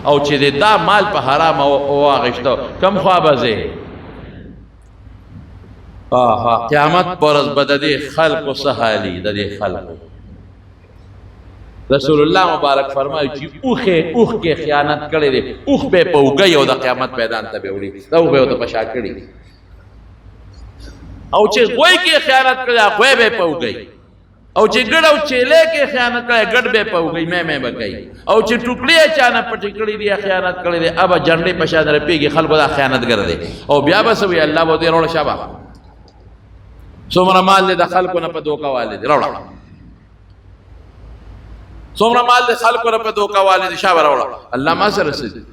او چې دا مال په حرام واغشتو کم خوا به ځې قیامت پر ورځ به د دې خلقو څه حالي د دې خلقو رسول الله مبارک فرمایي چې اوخ کې خیانت کړی دی اوخ به په اوږی او د قیامت میدان ته به وړي دا اوخ به ورته په شا کړي او چې غوی کې خیانت کړی غوی به په اوږی او چې ګډ او چیلې کې خیانت کړی ګډ به په اوږی مې به کوي او چې ټوکړې چانه پټې کړې دي خیانت کړی دی اب جنډې په شا درپېږي خلکو دا خیانتګر دی او بیا به سوي الله به دې روړ شابه څومره مال دې د خلکو نه په دوکه والي دی روړه څومره مال د خلکو نه په دوکه والي دي شابه راوړه الله ما سره رسېږي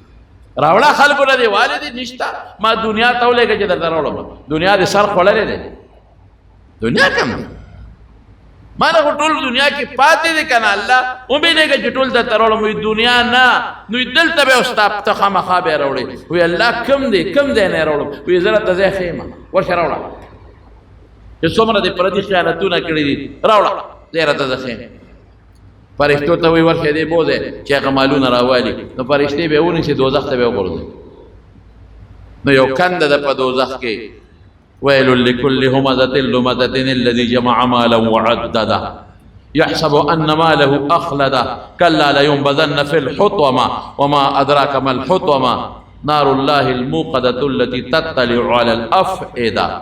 راوړه خلکو نه دی والدي نشته ما دنیا ته ولېږه چې درته راوړم دنیا دې سر خوړلې دی دنیا کم دی ما نه ټول دنیا کې پاتې دی که نه الله ومېږه چې ټول درته راوړم وایي دنیا نه نو دلته به ستا ته خامخا به یې راوړې وایي الله کم دی کم ځای نه یې راوړم وایي زه راته ځای ښه یم ورشه راوړه چې څومره دې پردي خیانتونه کړي دي راوړه ځای راته زه ښه یم فرشتو ته وی ورشه دی بوزه چې هغه مالونه راوالي نو فرشتې به ونیسي دوزخ ته به وغورځي نو یو کنده ده په دوزخ کې ویل لكل همزة لمزة الذي جمع مالا وعدده يحسب أن ماله أخلده كلا لينبذن في الحطمة وما أدراك ما الحطمة نار الله الموقدة التي تطلع على الأفئدة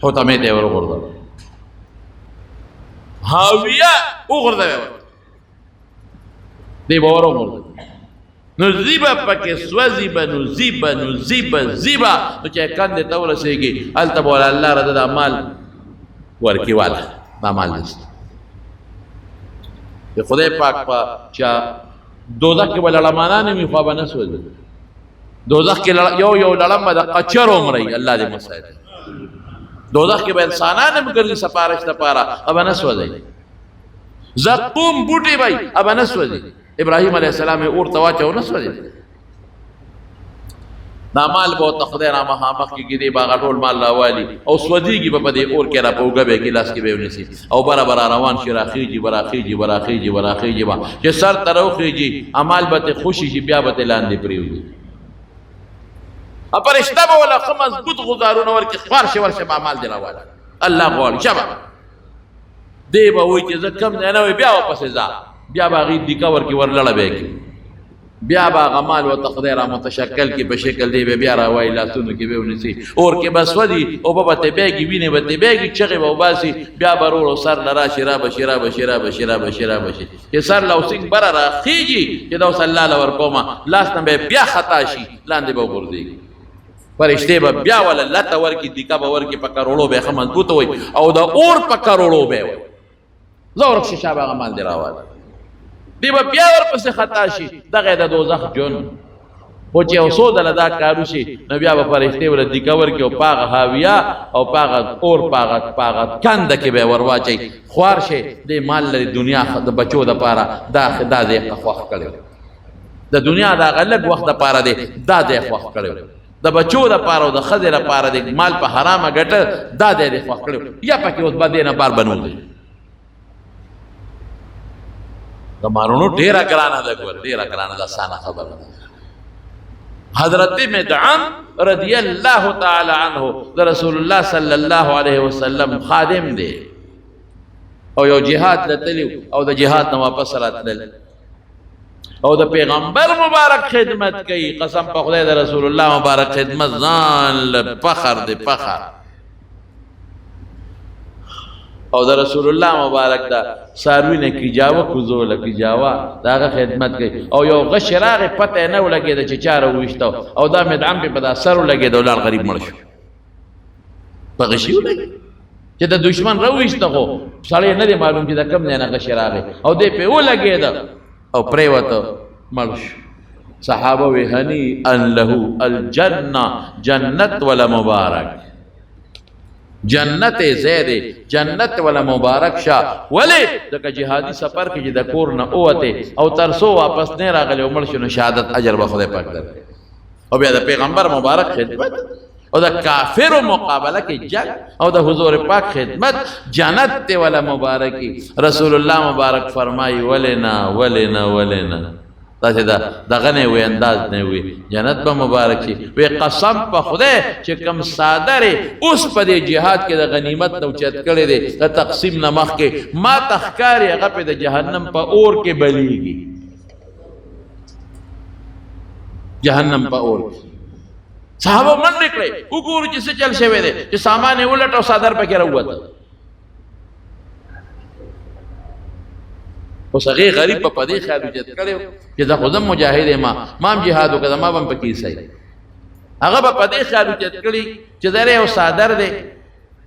حطمه ته ورغورځه هاویه وغورځوي دی باور ومرد نو زیبا پکې سوزیبا نو زیبا نو زیبا زیبا نو چې کندې ته ورسېږي هلته به ولا الله راته دا مال ورکړي والا دا مال نشته د خدای پاک په چا دوزخ کې به لړمانان وي خو به نه سوځي دوزخ کې یو لړم به د قچر عمري الله دې مساعد دوزخ کې به انسانان هم ګرځي سپارش لپاره به نه سوځي زقوم بوټي به به نه سوځي ابراهيم عليه السلام اور تواچو نسوځي دا مال به خدای را مخامخ کې دی باغ ټول مال راوالي او سوځيږي په دې اور کې را پوګه به کې لاس کې به ونسي او برابر روان شي راخيږي براخيږي با چې سر تروخيږي عمل به خوشي شي بیا به لاندې پریوږي اپرشتہ به ولا مضبوط غزارونه ورکه خبر شي ورشه عمل دی راواله الله غوړ شبا دی به وای چې زه کم نه وي بیا واپس ځه بیا باغی دیکا ورکی ورلړه به کی بیا با غمال و تقدیر متشکل کی په شکل دی بیا را وای لاسونو کې به ونسی اور کې بس ودی او به ته بیگی ویني به ته بیگی چغه به وباسي بیا برور سر لرا شراب چې سر لوسنګ بر را خيږي چې دا صلی الله ور کومه لاس نه بیا خطا شي لاندې به ورځي فرشته به بیا ولا لته ورکی دیکا به ورکی په کروڑو به مضبوط وي او دا اور په کروڑو به وي زور شابه غمال دی راواله دی به بیا ورپسې خطا شي دغه د دوزخ جون خو چې یو څو دله دا کارو شي نو بیا به فرشتې ورله دیکه ورکړي او پاغه هاویه او پاغه اور پاغه کنده کې به ور واچوي خوار شي دې مال لري دنیا د بچو دپاره دا دی خوښ کړی د دنیا د هغه لږ وخت دپاره دی دا دی خوښ کړی د بچو دپاره او د ښځې دپاره دی مال په حرامه ګټه دا دی خوښ کړی یا پکې اوس به دې نه بار بنول دی د مارونو ډیره ګرانه ده ګور ډیره ګرانه ده سانه خبره ده حضرت مدعم رضی الله تعالی عنه د رسول الله صلی الله علیه وسلم خادم دی او یو جهاد لتلی او د جهاد نه واپس راتل او د پیغمبر مبارک خدمت کوي قسم په خدای د رسول الله مبارک خدمت ځان فخر دی فخر او د رسول الله مبارک دا ساروینه کی جاوه کوزوله کی جاوه داغه خدمت کوي او یو غشراغ پته نه ولګید چې چاره وښتو او دا مدعم په دا سر ولګید ولر غریب مړ شو په غشي ولګید چې د دشمن راوښته خو سړی نه دی معلوم چې دا کم نه غشراغ او دې په ولګید او پریوته مړ شو صحابه وی هنی ان له الجنه جنت ولا مبارک جنت زید جنت ولا مبارک شاه ولی دغه جهادي سفر کې د کور نه اوته او ترسو واپس نه راغلی عمر شنو شهادت اجر به خدای پاک درکړي او بیا د پیغمبر مبارک خدمت او د کافر مقابله کې جنگ او د حضور پاک خدمت جنت ولا مبارکی رسول الله مبارک فرمایي ولنا داسې دغه نه وي انداز نه وي جنت به مبارک شي وی قسم په خدای چې کوم صادر اوس په دې جهاد کې د غنیمت نو چت کړی دی د تقسیم نه مخکې ما تخکاری هغه په د جهنم په اور کې بلیږي جهنم په اور صحابه منډې کړې وګورو چې څه چل شوی دی چې سامان یې ولټ او صادر پکې راووته اوس هغې غریب په دې خیال اوچت کړی چې زه خو زه مجاهد یم ما هم جهاد وکړه ما به هم پکې ایسئ هغه به په دې خیال اوچت کړي چې در یو صادر دی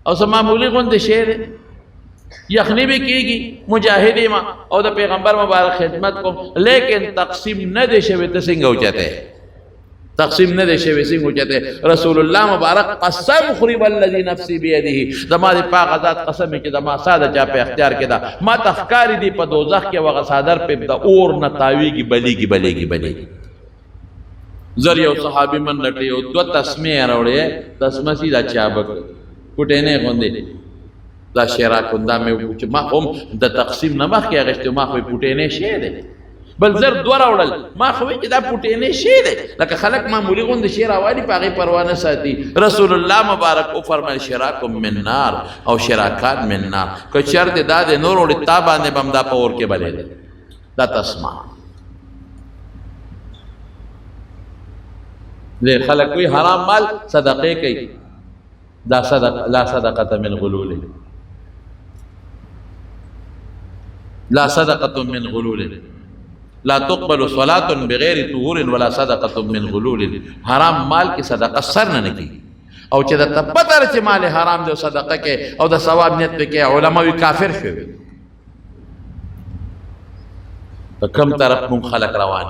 او څه معمولي غوندې شی دی یخنی به کېږي مجاهد یم او د پیغمبر مبارک خدمت کوم لیکن تقسیم نه دی شوی ته څنګه اوچتی تقسیم نه دی شوی څنګه اوچتی رسول الله مبارک قسم خوري والذي نفسي بيده زما د پاک ذات قسم چې زما ساده چا په اختیار کې ده ما تخکاری دی په دوزخ کې وغه صادر په د اور نه تاویږي بلیږي زر یو صحابي من لټي او دو تسمې راوړې تسمه سیدا چابک کوټې نه غوندې دا شیرا کوندا مې چې ما هم د تقسیم نه مخکې اغشته ما خو پټې نه شي دی بل زر دوه راوړل ما خو چې دا پټې نه شي دی لکه خلک معمولی غوندې شی راوالي په هغې پروا نه ساتي رسول الله مبارک وفرمایل شراکم من نار او شراکات من نار که چېرته دا د نور وړي تا باندې به هم دا په اور کې بلېده دا تسمه دې خلک وایي حرام مال صدقې کوي دا لا صدقه من غلول لا صدقه من غلول لا تقبل صلاة بغیر طهور ولا صدقه من غلول حرام مال کی صدقه سر نه کی او چې د پتر چې مال حرام دی صدقه کې او د ثواب نیت کې علما وی کافر شوی په کوم طرف مون خلق روان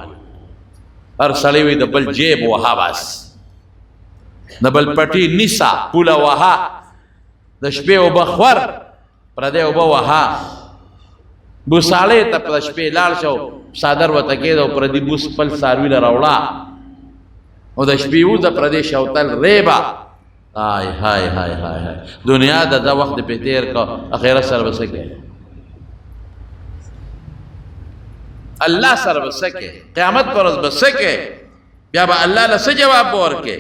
هر سړی وی د بل جیب وها بس د بل پټي نسا پولا وها د شپې او بخور پر دې او وها بوساله ته په شپې لاړ شو صادر وته کېد او پر دې بوس خپل ساروي له راوړه او د شپې و د پردیش اوتل ریبا هاي هاي هاي هاي دنیا د وخت په تیر کا اخرت سره وسکه الله سره وسکه قیامت پر ورځ وسکه بیا به الله له څه جواب ورکړي